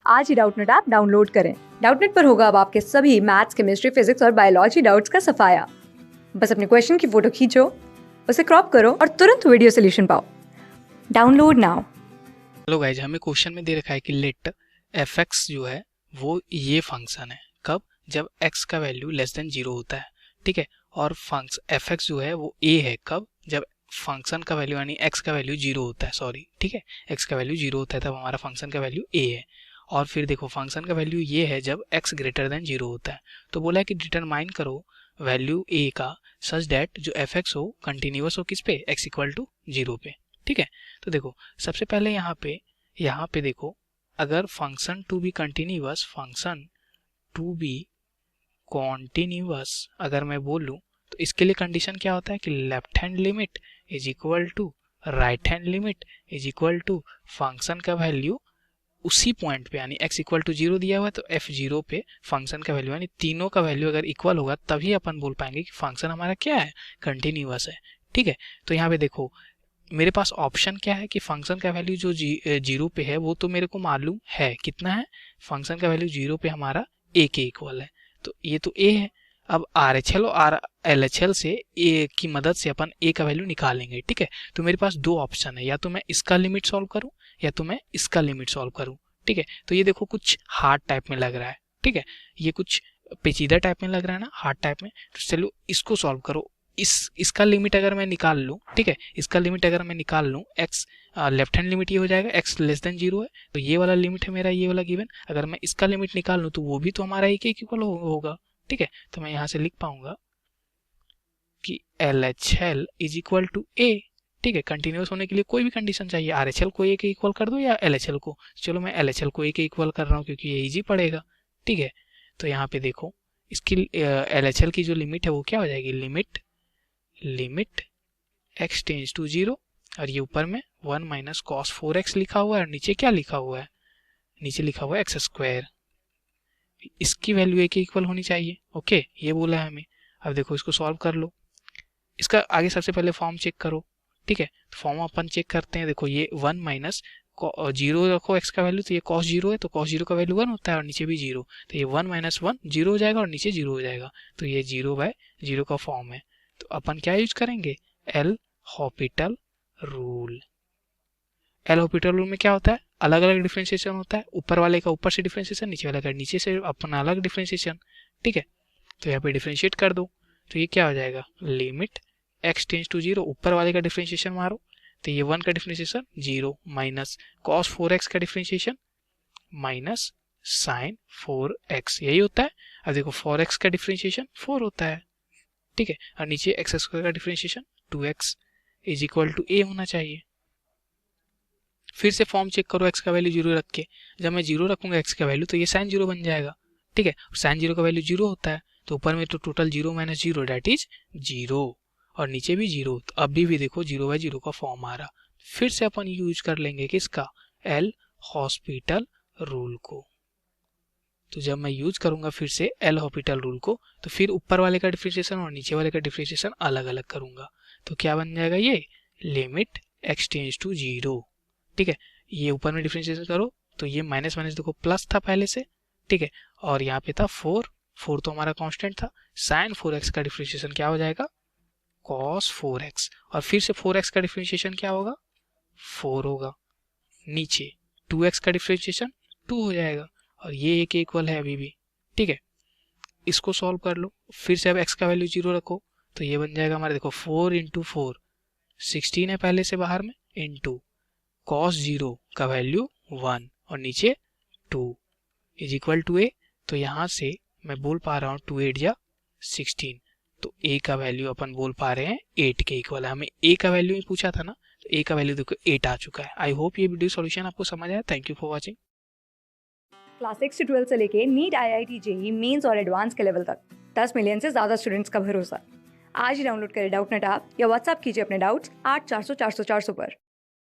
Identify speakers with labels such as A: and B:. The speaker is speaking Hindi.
A: आज ही डाउटनेट ऐप डाउनलोड करें। डाउटनेट पर होगा अब आपके सभी मैथ्स, केमिस्ट्री, फिजिक्स और बायोलॉजी डाउट्स का सफाया। बस अपने क्वेश्चन की फोटो खींचो, उसे क्रॉप करो और तुरंत वीडियो सोल्यूशन पाओ। Download now.
B: हेलो गाइज, हमें क्वेश्चन में दे रखा है कि लेट एफ एक्स जो है वो ये फंक्शन है कब, जब x का वैल्यू लेस देन 0 होता है। ठीक है, और फंक्शन एफ एक्स जो है वो a है कब, जब फंक्शन का वैल्यू यानी x का वैल्यू 0 होता है। सॉरी, ठीक है, x का वैल्यू 0 होता है तब हमारा फंक्शन का वैल्यू a है। और फिर देखो फंक्शन का वैल्यू ये है जब x ग्रेटर देन 0 होता है। तो बोला है कि डिटरमाइन करो वैल्यू a का सच दैट जो एफ एक्स हो कंटिन्यूअस हो किस पे, x इक्वल टू 0 पे। ठीक है, तो देखो सबसे पहले यहाँ पे देखो, अगर function to be continuous, function to be continuous अगर मैं बोलूँ तो इसके लिए कंडीशन क्या होता है कि left hand limit is equal to right hand limit is equal to function का वैल्यू उसी पॉइंट पे, यानी x इक्वल टू 0 दिया हुआ है तो f0 पे फंक्शन का वैल्यू, यानी तीनों का वैल्यू अगर इक्वल होगा तभी अपन बोल पाएंगे कि फंक्शन हमारा क्या है, कंटिन्यूअस है। ठीक है, तो यहाँ पे देखो मेरे पास ऑप्शन क्या है कि फंक्शन का वैल्यू जो 0 पे है वो तो मेरे को मालूम है कितना है, फंक्शन का वैल्यू 0 पे हमारा a के इक्वल है, तो ये तो a है। अब RHL और LHL से a की मदद से अपन a का वैल्यू निकालेंगे। ठीक है, तो मेरे पास दो ऑप्शन है, या तो मैं इसका लिमिट सॉल्व करूं या तो मैं इसका लिमिट सॉल्व करूं। ठीक है, तो ये देखो कुछ हार्ड टाइप में लग रहा है। ठीक है, ये कुछ पेचीदा टाइप में लग रहा है ना, हार्ड टाइप में, तो चलो इसको सॉल्व करो। इसका लिमिट अगर मैं निकाल लूँ, ठीक है, इसका लिमिट अगर मैं निकाल लूँ, x लेफ्ट हैंड लिमिट ये हो जाएगा x लेस देन 0 है, तो ये वाला लिमिट है मेरा, ये वाला गिवन, अगर मैं इसका लिमिट निकाल लूँ तो वो भी तो हमारा एक इक्वल होगा। ठीक है, तो मैं यहाँ से लिख पाऊंगा कि LHL is equal to a। ठीक है, कंटिन्यूअस होने के लिए कोई भी कंडीशन चाहिए, RHL को a के इक्वल कर दो या LHL को, चलो मैं LHL को a के इक्वल कर रहा हूँ क्योंकि ये इजी पड़ेगा। ठीक है, तो यहाँ पे देखो इसकी LHL की जो लिमिट है वो क्या हो जाएगी, लिमिट x टेंस टू 0, और ये ऊपर में 1 माइनस कॉस 4x लिखा हुआ है और नीचे क्या लिखा हुआ है, नीचे लिखा हुआ है एक्स स्क्वायर। इसकी वैल्यू a के इक्वल होनी चाहिए। ओके, ये बोला है हमें। अब देखो इसको सॉल्व कर लो, इसका आगे सबसे पहले फॉर्म चेक करो। ठीक है, तो फॉर्म अपन चेक करते हैं। देखो ये 1 माइनस 0 रखो x का वैल्यू, तो ये cos 0 है, तो cos 0 का वैल्यू 1 होता है और नीचे भी 0, तो ये 1 माइनस 1 0 हो जाएगा और नीचे 0 हो जाएगा, तो ये 0/0 का फॉर्म है। तो अपन क्या यूज करेंगे, L Hôpital rule. L Hôpital rule में क्या होता है, अलग अलग डिफ्रेंशिएशन होता है, ऊपर वाले का ऊपर से डिफ्रेंशिएशन, नीचे वाले का नीचे से अपना अलग डिफ्रेंशिएशन। ठीक है, तो यहाँ पे डिफ्रेंशिएट कर दो, तो ये क्या हो जाएगा, लिमिट x टेंस टू 0, ऊपर वाले का डिफ्रेंशिएशन मारो, तो ये 1 का डिफ्रेंशिएशन 0 माइनस cos 4x का डिफ्रेंशिएशन माइनस साइन 4x, यही होता है। अब देखो 4x का डिफ्रेंशिएशन 4 होता है। ठीक है, और नीचे एक्स स्क्वायर का differentiation 2x is equal to a होना चाहिए। फिर से फॉर्म चेक करो x का वैल्यू 0 रख के, जब मैं 0 रखूंगा x का वैल्यू तो ये साइन 0 बन जाएगा। ठीक है, साइन 0 का वैल्यू 0 होता है, तो ऊपर में तो टोटल 0 माइनस 0 डेट इज 0, और नीचे भी 0, तो अभी भी देखो 0/0 का फॉर्म आ रहा। फिर से अपन यूज कर लेंगे किसका, एल हॉस्पिटल रूल को। तो जब मैं यूज करूंगा फिर से एल हॉपिटल रूल को, तो फिर ऊपर वाले का डिफरेंशिएशन और नीचे वाले का डिफरेंशिएशन अलग अलग करूंगा, तो क्या बन जाएगा, ये लिमिट x टेंस टू 0। ठीक है, ये ऊपर में डिफरेंशिएशन करो तो ये माइनस माइनस देखो प्लस था पहले से। ठीक है, और यहाँ पे था 4 तो हमारा कांस्टेंट था, साइन 4x का डिफरेंशिएशन क्या हो जाएगा, cos 4x, और फिर से 4x का डिफरेंशिएशन क्या होगा, 4 होगा, नीचे 2x का डिफरेंशिएशन 2 हो जाएगा, और ये एक इक्वल है अभी भी। ठीक है, इसको सॉल्व कर लो, फिर से अब x का वैल्यू 0 रखो, तो ये बन जाएगा हमारे, देखो 4 इंटू 4 16 है पहले से बाहर में, इंटू cos 0 का वैल्यू 1 और नीचे 2 इज इक्वल टू a। तो यहाँ से मैं बोल पा रहा हूँ 2 8 जा 16, तो a का वैल्यू अपन बोल पा रहे हैं 8 के इक्वल है। हमें a का वैल्यू ही पूछा था ना, तो a का वैल्यू देखो 8 आ चुका है। आई होप ये वीडियो सॉल्यूशन आपको समझ आया। Thank you for watching.
A: Class 6 से 12 से लेके नीट, IIT, JEE मेंस और एडवांस के लेवल तक 10 मिलियन से ज्यादा स्टूडेंट्स का भरोसा। आज ही डाउनलोड करें डाउटनेट ऐप या व्हाट्सएप कीजिए अपने डाउट्स 8400 400 400 पर।